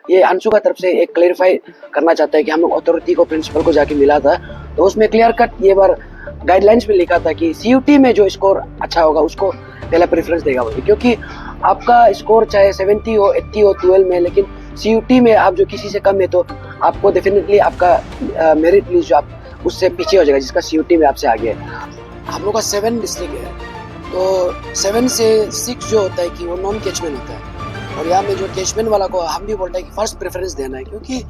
ये अंशु का तरफ से एक क्लेरिफाई करना चाहता है कि हम लोग अथॉरिटी को प्रिंसिपल को जाके मिला था, तो उसमें क्लियर कट ये बार गाइडलाइंस में लिखा था कि सीयूटी में जो स्कोर अच्छा होगा उसको पहला प्रेफरेंस देगा बोले, क्योंकि आपका स्कोर चाहे 70 हो 80 हो 12 में, लेकिन सीयूटी में आप जो किसी से कम है तो आपको डेफिनेटली आपका मेरिट लिस्ट जो आप उससे पीछे हो जाएगा जिसका सीयूटी में आपसे आगे है। हम लोग का 7 डिस्ट्रिक्ट है, तो 7 से 6 जो होता है कि वो नॉन कैचमेंट होता है, और यहाँ में जो कैचमेंट वाला को हम भी बोलते हैं कि फर्स्ट प्रेफरेंस देना है, क्योंकि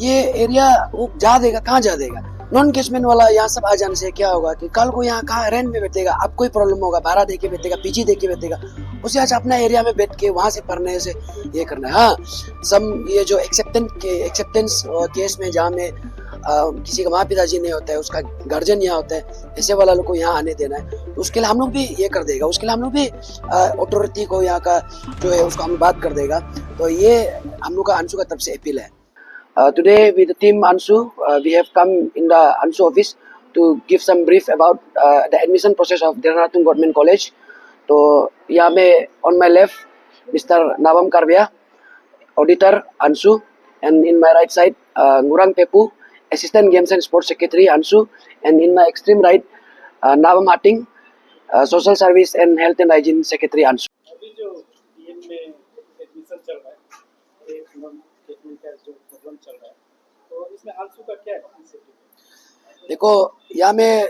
ये एरिया वो जा देगा कहाँ जा देगा। नॉन कैचमेंट वाला यहाँ सब आ जाने से क्या होगा कि कल को यहाँ कहाँ रेंट में बैठेगा, आप कोई प्रॉब्लम होगा, भाड़ा दे के बैठेगा, पीजी दे के बैठेगा, उसे आज अपना एरिया में बैठ के वहाँ से पढ़ने से ये करना है। हाँ, सब ये जो एक्सेप्टेंस केस में जहाँ में किसी का माँ पिताजी नहीं होता है, उसका गार्जियन यहाँ होता है, ऐसे वाला लोग को यहाँ आने देना है, तो उसके लिए हम लोग भी ये कर देगा, उसके लिए हम लोग भी अथॉरिटी को यहाँ का जो है उसको हम बात कर देगा। तो ये हम लोग का अंशु का तरफ से अपील है। Today with the team Anshu, we have come in the Anshu office to give some brief about the admission process of Dehradun Government College. तो यहाँ में on my left Mr. Navam Karvia, auditor Anshu, and in my right side Ngurang Pepu, assistant games and sports secretary Anshu, and in my extreme right Navam Hating, social service and health and hygiene secretary Anshu. अभी जो DM में admission चल रहा है, एक treatment का जो programme चल रहा है, तो इसमें अंशु का क्या इनिशिएटिव है? देखो, यहाँ में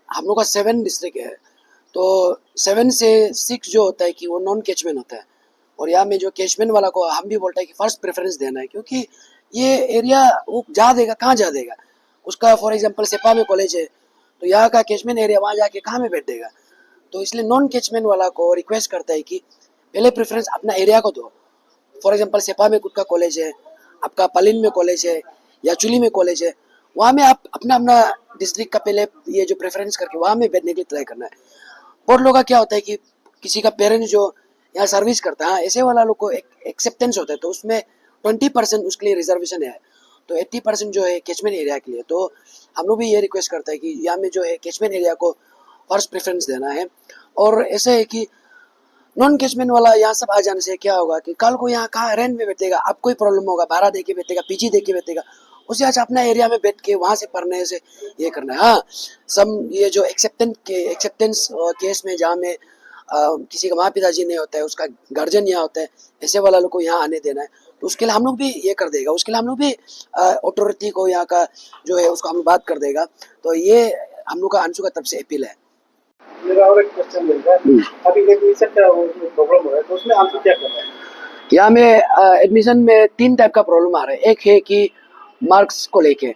हम लोग का 7 डिस्ट्रिक्ट है, तो 7 से 6 जो होता है कि वो नॉन कैचमेंट होता है, और यहाँ में जो कैचमेंट वाला को हम भी बोलते हैं कि फर्स्ट प्रेफरेंस देना है, क्योंकि ये एरिया वो जा देगा कहाँ जा देगा। उसका फॉर एग्जांपल सेपा में कॉलेज है, तो यहाँ का कैचमेंट एरिया वहाँ जाके कहाँ में बैठ देगा। तो इसलिए नॉन कैचमेंट वाला को रिक्वेस्ट करता है कि पहले प्रेफरेंस अपना एरिया को दो। फॉर एग्जांपल सेपा में खुद का कॉलेज है, आपका पलिन में कॉलेज है या चुली में कॉलेज है, वहाँ में आप अपना अपना डिस्ट्रिक्ट का पहले ये जो प्रेफरेंस करके वहाँ में बैठने के लिए ट्राई करना है। बहुत लोगों का क्या होता है कि किसी का पेरेंट्स जो यहाँ सर्विस करता है, ऐसे वाला लोग को एक्सेप्टेंस होता है, तो उसमें 20% उसके लिए रिजर्वेशन है, तो 80% जो है कैचमेंट एरिया के लिए। तो हम लोग भी ये रिक्वेस्ट करते हैं कि यहाँ में जो है कैचमेंट एरिया को फर्स्ट प्रेफरेंस देना है। और ऐसे है कि नॉन कैचमेंट वाला यहाँ सब आ जाने से क्या होगा कि कल को यहाँ कहाँ रेंट में बैठेगा, आप कोई प्रॉब्लम होगा, भाड़ा दे के बैठेगा, पीजी दे के बैठेगा, उसे आज अपना एरिया में बैठ के वहाँ से पढ़ने से ये करना है। हाँ, सब ये जो एक्सेप्टेंस केस में जहाँ में किसी का माँ पिताजी नहीं होता है, उसका गार्जियन यहाँ होता है, ऐसे वाला लोग को यहाँ आने देना है, तो उसके लिए हम लोग भी ये कर देगा, उसके लिए हम लोग भी अथॉरिटी को यहाँ का जो है उसको हम बात कर देगा। तो ये हम लोग का अंशु का तरफ से अपील है। मेरा और एक क्वेश्चन रहेगा, अभी एडमिशन का प्रॉब्लम हो रहा है, तो उसमें अंशु क्या कर रहा है? यहाँ में एडमिशन में 3 टाइप का प्रॉब्लम आ रहा है। एक है कि मार्क्स को लेके,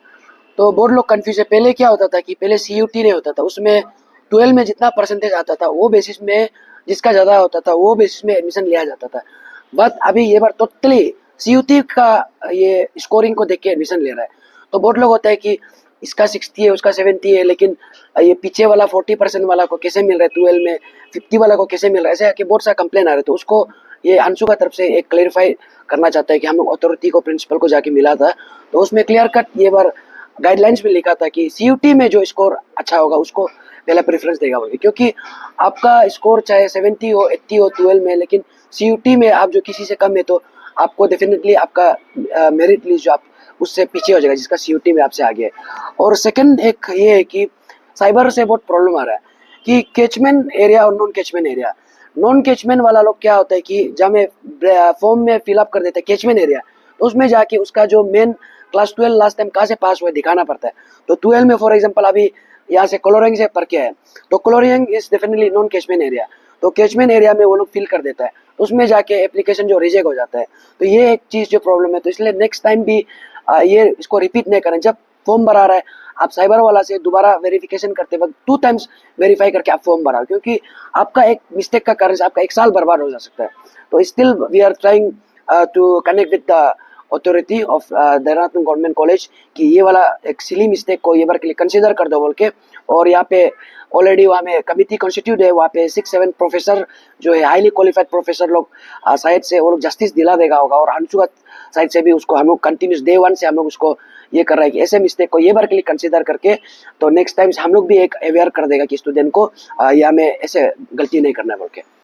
तो बहुत लोग कंफ्यूज है। पहले क्या होता था कि पहले सीयूटी नहीं होता था, उसमें 12 में जितना परसेंटेज आता था वो बेसिस में जिसका ज़्यादा होता था वो बेसिस में एडमिशन लिया जाता था। बट अभी ये बार टोटली सीयूटी का ये स्कोरिंग को देख के एडमिशन ले रहा है। तो बहुत लोग होता है कि इसका 60 है, उसका 70 है, लेकिन ये पीछे वाला 40% वाला को कैसे मिल रहा है, 12 में 50 वाला को कैसे मिल रहा है, ऐसे कि बहुत सा कंप्लेन आ रहे। तो उसको ये अंशु का तरफ से एक क्लेरिफाई करना चाहता है कि हम लोग अथॉरिटी को प्रिंसिपल को जाके मिला था, तो उसमें क्लियर कट ये बार गाइडलाइंस में लिखा था कि सीयूटी में जो स्कोर अच्छा होगा उसको पहला प्रेफरेंस देगा बोलिए, क्योंकि आपका स्कोर चाहे 70 हो 80 हो 12 में, लेकिन सीयूटी में आप जो किसी से कम है तो आपको डेफिनेटली आपका मेरिट लिस्ट जो आप उससे पीछे हो जाएगा जिसका सीयूटी में आपसे आगे है। और सेकंड एक ये है कि साइबर से बहुत प्रॉब्लम आ रहा है कि कैचमेंट एरिया और नॉन कैचमेंट वाला लोग क्या होता है कि जब मैं फॉर्म में फिलअप कर देते हैं कैचमेंट एरिया, तो उसमें जाके उसका जो मेन क्लास 12 लास्ट टाइम कहाँ से पास हुआ दिखाना पड़ता है। तो 12 में फॉर एग्जांपल अभी यहाँ से कोलोरिंग से पढ़ के है, तो colouring is definitely non catchment area, तो कैचमेंट एरिया में वो लोग फिल कर देता है, तो उसमें जाके एप्लीकेशन जो रिजेक्ट हो जाता है। तो ये एक चीज़ जो प्रॉब्लम है, तो इसलिए नेक्स्ट टाइम भी ये इसको रिपीट नहीं करें। जब फॉर्म भरा रहा है आप साइबर वाला से दोबारा वेरिफिकेशन करते वक्त 2 टाइम्स वेरीफाई करके आप फॉर्म भराओ, क्योंकि आपका एक मिस्टेक का कारण से आपका 1 साल बर्बाद हो जा सकता है। तो still we are trying to connect with the authority of Dehradun government college कि ये वाला एक सिली मिस्टेक को ये बार के लिए कंसिडर कर दो बोल के। और यहाँ पे ऑलरेडी वहाँ में कमिटी कॉन्स्टिट्यूट है, वहाँ पे 6-7 प्रोफेसर जो है हाईली क्वालिफाइड प्रोफेसर लोग शायद से वो लोग जस्टिस दिला देगा होगा, और अंशु साइड से भी उसको हम लोग कंटिन्यूस डे 1 से हम लोग उसको ये कर रहा है कि ऐसे मिस्टेक को ये बार के लिए कंसिडर करके तो नेक्स्ट टाइम हम लोग भी एक अवेयर कर देगा कि स्टूडेंट को यहाँ में ऐसे गलती नहीं करना है बोल के।